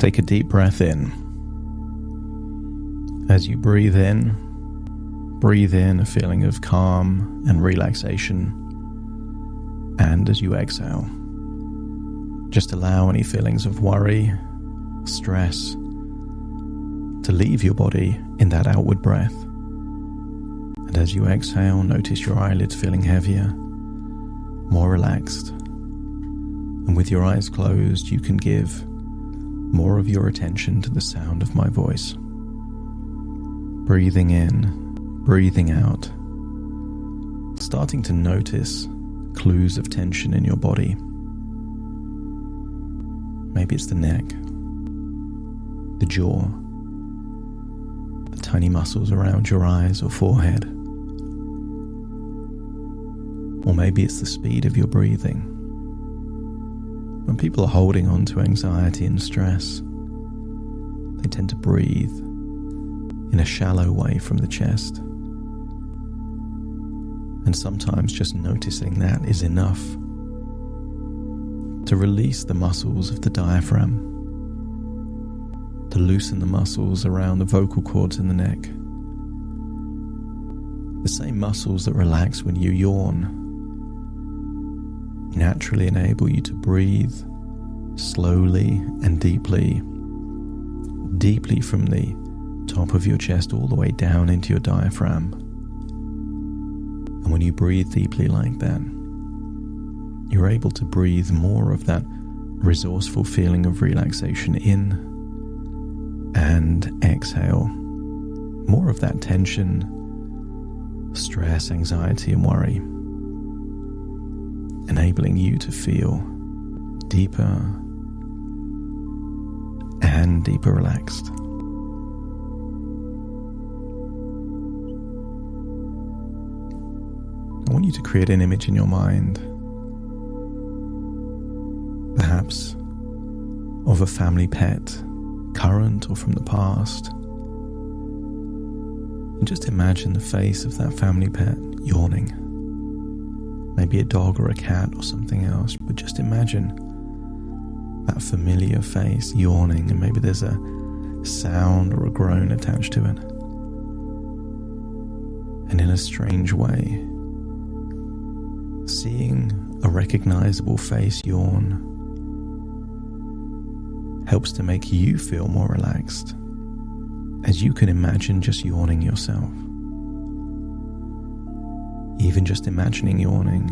take a deep breath in. As you breathe in a feeling of calm and relaxation. And as you exhale, just allow any feelings of worry, stress, to leave your body in that outward breath. And as you exhale, notice your eyelids feeling heavier, more relaxed. And with your eyes closed, you can give more of your attention to the sound of my voice. Breathing in, breathing out, starting to notice clues of tension in your body. Maybe it's the neck, the jaw, the tiny muscles around your eyes or forehead. Or maybe it's the speed of your breathing. When people are holding on to anxiety and stress, they tend to breathe in a shallow way from the chest. And sometimes just noticing that is enough to release the muscles of the diaphragm, to loosen the muscles around the vocal cords in the neck. The same muscles that relax when you yawn naturally enable you to breathe slowly and deeply from the top of your chest all the way down into your diaphragm. And when you breathe deeply like that, you're able to breathe more of that resourceful feeling of relaxation in and exhale. More of that tension, stress, anxiety, and worry, enabling you to feel deeper and deeper relaxed. I want you to create an image in your mind, perhaps of a family pet, current or from the past. And just imagine the face of that family pet yawning. Maybe a dog or a cat or something else, but just imagine that familiar face yawning, and maybe there's a sound or a groan attached to it. And in a strange way, seeing a recognizable face yawn helps to make you feel more relaxed, as you can imagine just yawning yourself. Even just imagining yawning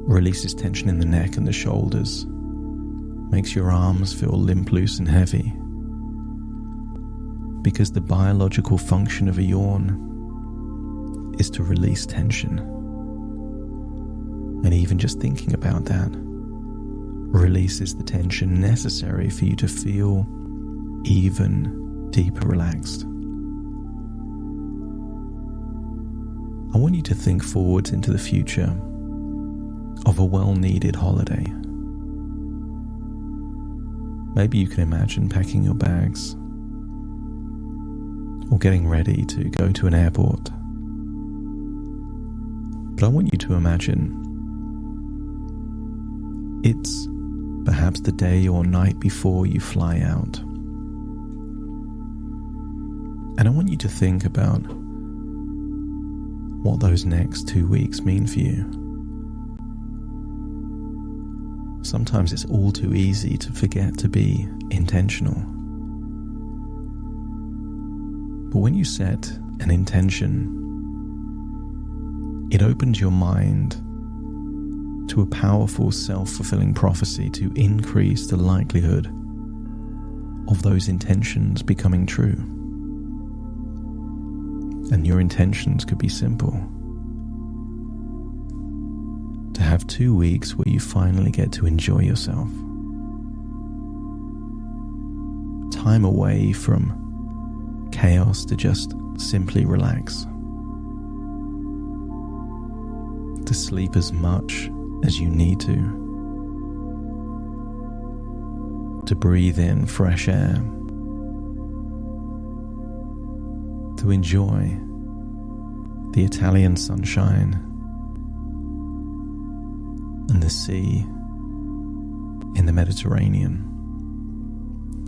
releases tension in the neck and the shoulders, makes your arms feel limp, loose, and heavy. Because the biological function of a yawn is to release tension. And even just thinking about that releases the tension necessary for you to feel even deeper relaxed. I want you to think forwards into the future of a well-needed holiday. Maybe you can imagine packing your bags or getting ready to go to an airport. But I want you to imagine it's perhaps the day or night before you fly out. And I want you to think about what those next 2 weeks mean for you. Sometimes it's all too easy to forget to be intentional. But when you set an intention, it opens your mind to a powerful self-fulfilling prophecy to increase the likelihood of those intentions becoming true. And your intentions could be simple. To have 2 weeks where you finally get to enjoy yourself. Time away from chaos to just simply relax. To sleep as much as you need to. To breathe in fresh air. To enjoy the Italian sunshine and the sea in the Mediterranean,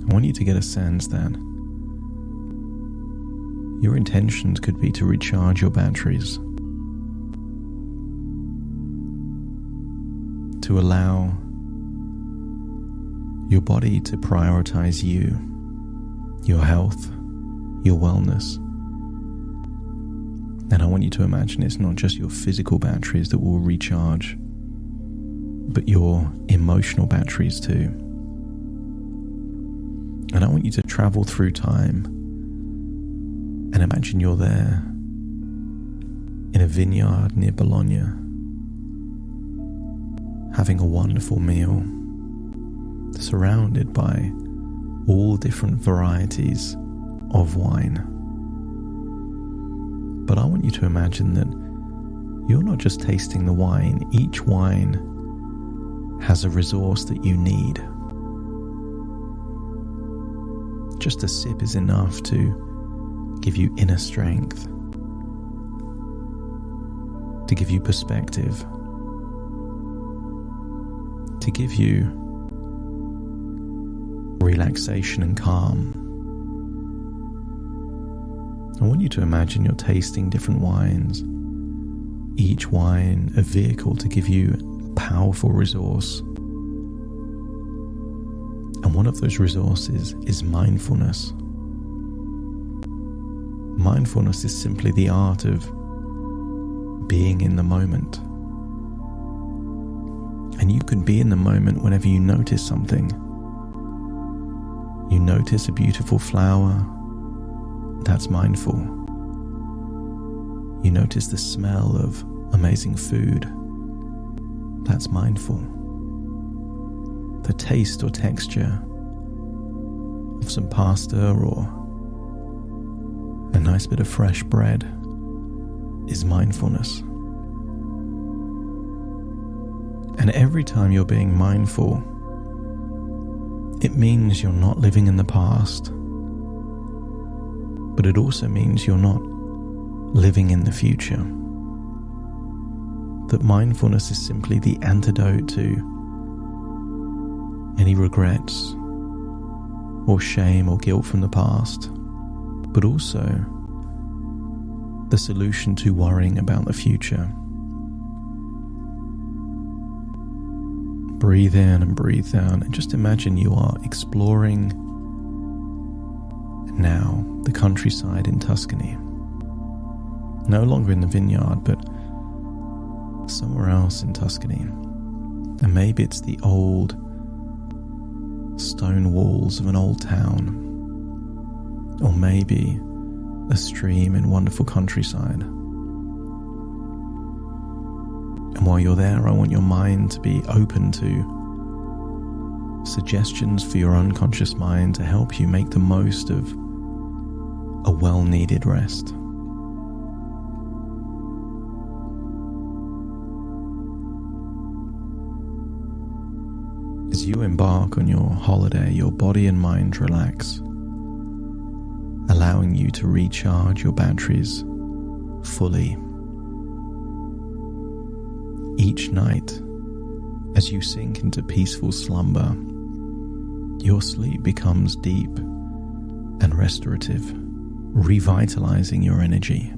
I want you to get a sense that your intentions could be to recharge your batteries, to allow your body to prioritize you, your health, your wellness. And I want you to imagine it's not just your physical batteries that will recharge, but your emotional batteries too. And I want you to travel through time and imagine you're there in a vineyard near Bologna, having a wonderful meal, surrounded by all different varieties of wine. But I want you to imagine that you're not just tasting the wine. Each wine has a resource that you need. Just a sip is enough to give you inner strength, to give you perspective, to give you relaxation and calm. I want you to imagine you're tasting different wines, each wine a vehicle to give you a powerful resource. And one of those resources is mindfulness. Mindfulness is simply the art of being in the moment. And you can be in the moment whenever you notice something. You notice a beautiful flower, that's mindful. You notice the smell of amazing food, that's mindful. The taste or texture of some pasta or a nice bit of fresh bread is mindfulness. And every time you're being mindful, it means you're not living in the past, but it also means you're not living in the future. That mindfulness is simply the antidote to any regrets or shame or guilt from the past, but also the solution to worrying about the future. Breathe in and breathe out, and just imagine you are exploring now the countryside in Tuscany. No longer in the vineyard, but somewhere else in Tuscany. And maybe it's the old stone walls of an old town, or maybe a stream in wonderful countryside. And while you're there, I want your mind to be open to suggestions for your unconscious mind to help you make the most of a well-needed rest. As you embark on your holiday, your body and mind relax, allowing you to recharge your batteries fully. Each night, as you sink into peaceful slumber, your sleep becomes deep and restorative, revitalizing your energy.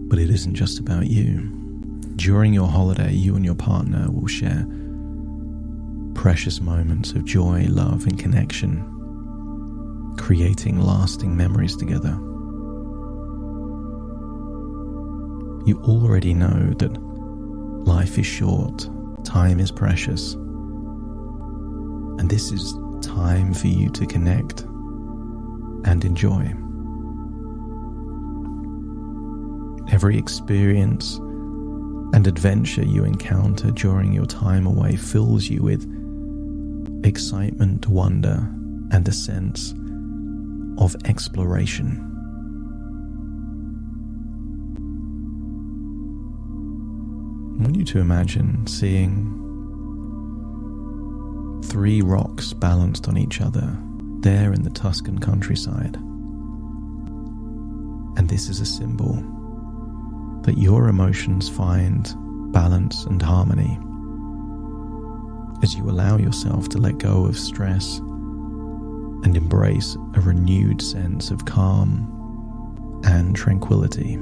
But it isn't just about you. During your holiday, you and your partner will share precious moments of joy, love, and connection, creating lasting memories together. You already know that life is short, time is precious, and this is time for you to connect and enjoy. Every experience and adventure you encounter during your time away fills you with excitement, wonder, and a sense of exploration. I want you to imagine seeing 3 rocks balanced on each other there in the Tuscan countryside. And this is a symbol that your emotions find balance and harmony as you allow yourself to let go of stress and embrace a renewed sense of calm and tranquility.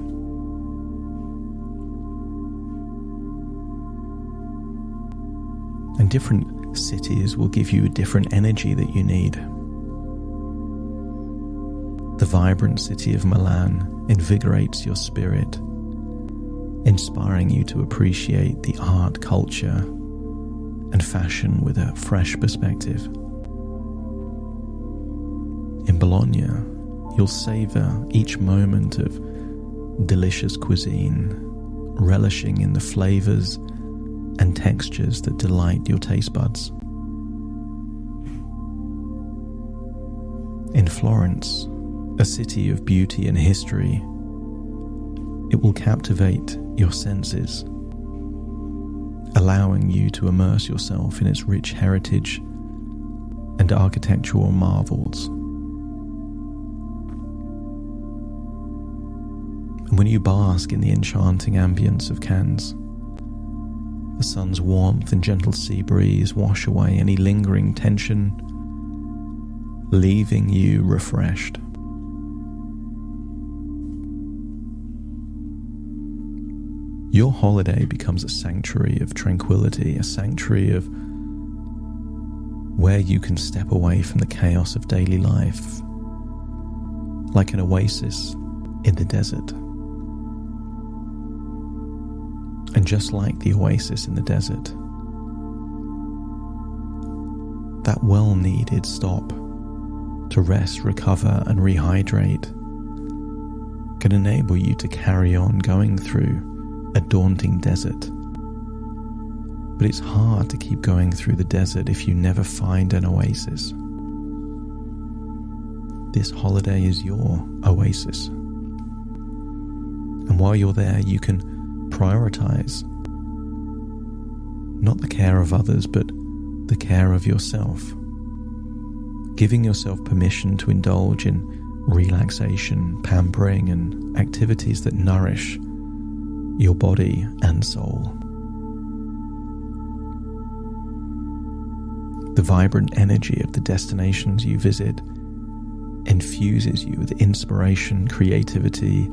And different cities will give you a different energy that you need. The vibrant city of Milan invigorates your spirit, inspiring you to appreciate the art, culture, and fashion with a fresh perspective. In Bologna, you'll savor each moment of delicious cuisine, relishing in the flavors and textures that delight your taste buds. In Florence, a city of beauty and history, it will captivate your senses, allowing you to immerse yourself in its rich heritage and architectural marvels. And when you bask in the enchanting ambience of Cannes, the sun's warmth and gentle sea breeze wash away any lingering tension, leaving you refreshed. Your holiday becomes a sanctuary of tranquility, a sanctuary of where you can step away from the chaos of daily life, like an oasis in the desert. And just like the oasis in the desert, that well-needed stop to rest, recover, and rehydrate can enable you to carry on going through a daunting desert. But it's hard to keep going through the desert if you never find an oasis. This holiday is your oasis. And while you're there, you can prioritize not the care of others, but the care of yourself, giving yourself permission to indulge in relaxation, pampering, and activities that nourish your body and soul. The vibrant energy of the destinations you visit infuses you with inspiration, creativity,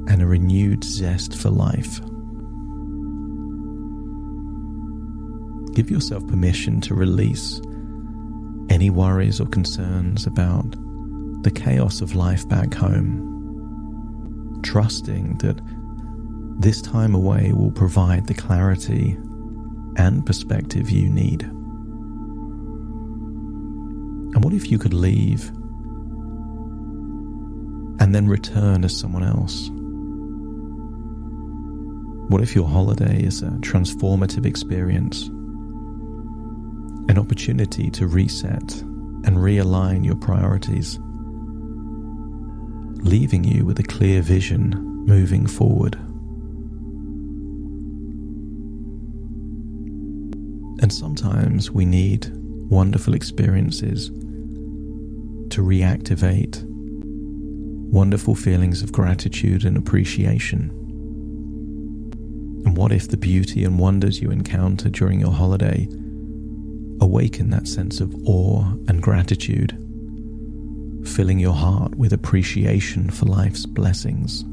and a renewed zest for life. Give yourself permission to release any worries or concerns about the chaos of life back home, trusting that this time away will provide the clarity and perspective you need. And what if you could leave and then return as someone else? What if your holiday is a transformative experience, an opportunity to reset and realign your priorities, leaving you with a clear vision moving forward? And sometimes we need wonderful experiences to reactivate wonderful feelings of gratitude and appreciation. And what if the beauty and wonders you encounter during your holiday awaken that sense of awe and gratitude, filling your heart with appreciation for life's blessings?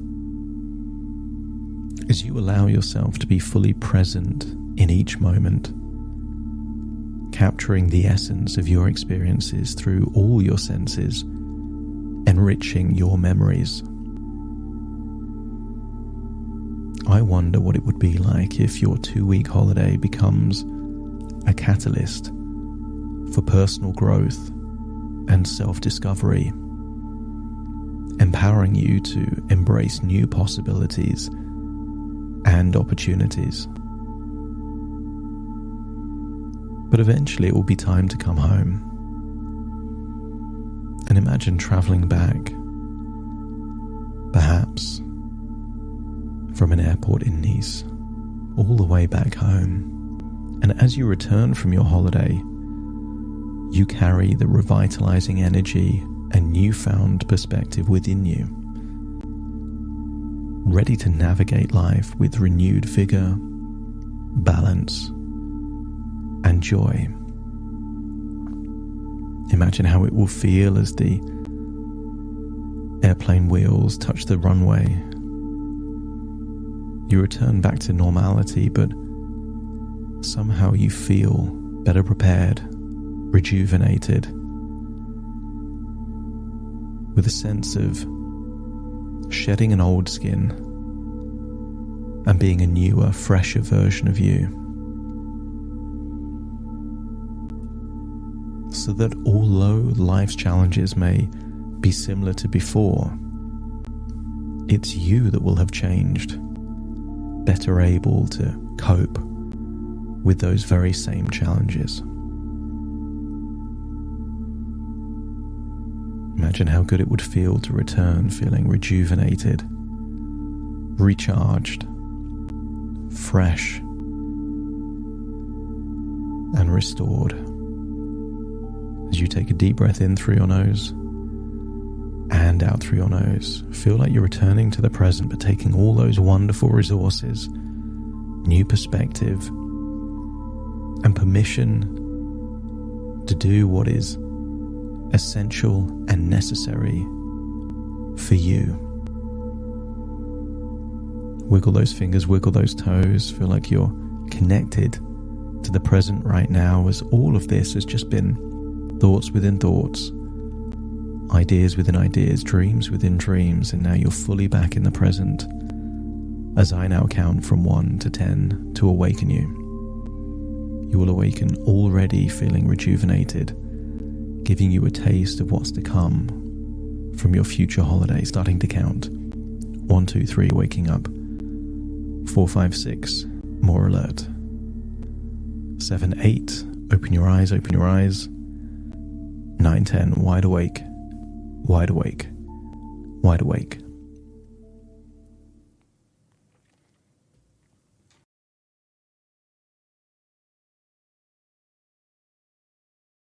As you allow yourself to be fully present in each moment, capturing the essence of your experiences through all your senses, enriching your memories. I wonder what it would be like if your 2-week holiday becomes a catalyst for personal growth and self-discovery, empowering you to embrace new possibilities and opportunities. But eventually it will be time to come home. And imagine traveling back, perhaps from an airport in Nice, all the way back home. And as you return from your holiday, you carry the revitalizing energy and newfound perspective within you, ready to navigate life with renewed vigor, balance, and joy. Imagine how it will feel as the airplane wheels touch the runway. You return back to normality, but somehow you feel better prepared, rejuvenated, with a sense of shedding an old skin and being a newer, fresher version of you. So that although life's challenges may be similar to before, it's you that will have changed, better able to cope with those very same challenges. Imagine how good it would feel to return feeling rejuvenated, recharged, fresh, and restored. As you take a deep breath in through your nose and out through your nose, feel like you're returning to the present, but taking all those wonderful resources, new perspective, and permission to do what is essential and necessary for you. Wiggle those fingers, wiggle those toes, feel like you're connected to the present right now, as all of this has just been thoughts within thoughts, ideas within ideas, dreams within dreams, and now you're fully back in the present as I now count from 1 to 10 to awaken you. You will awaken already feeling rejuvenated, giving you a taste of what's to come from your future holiday, starting to count. 1, 2, 3, waking up. 4, 5, 6, more alert. 7, 8, open your eyes, open your eyes. 9, 10, wide awake, wide awake, wide awake.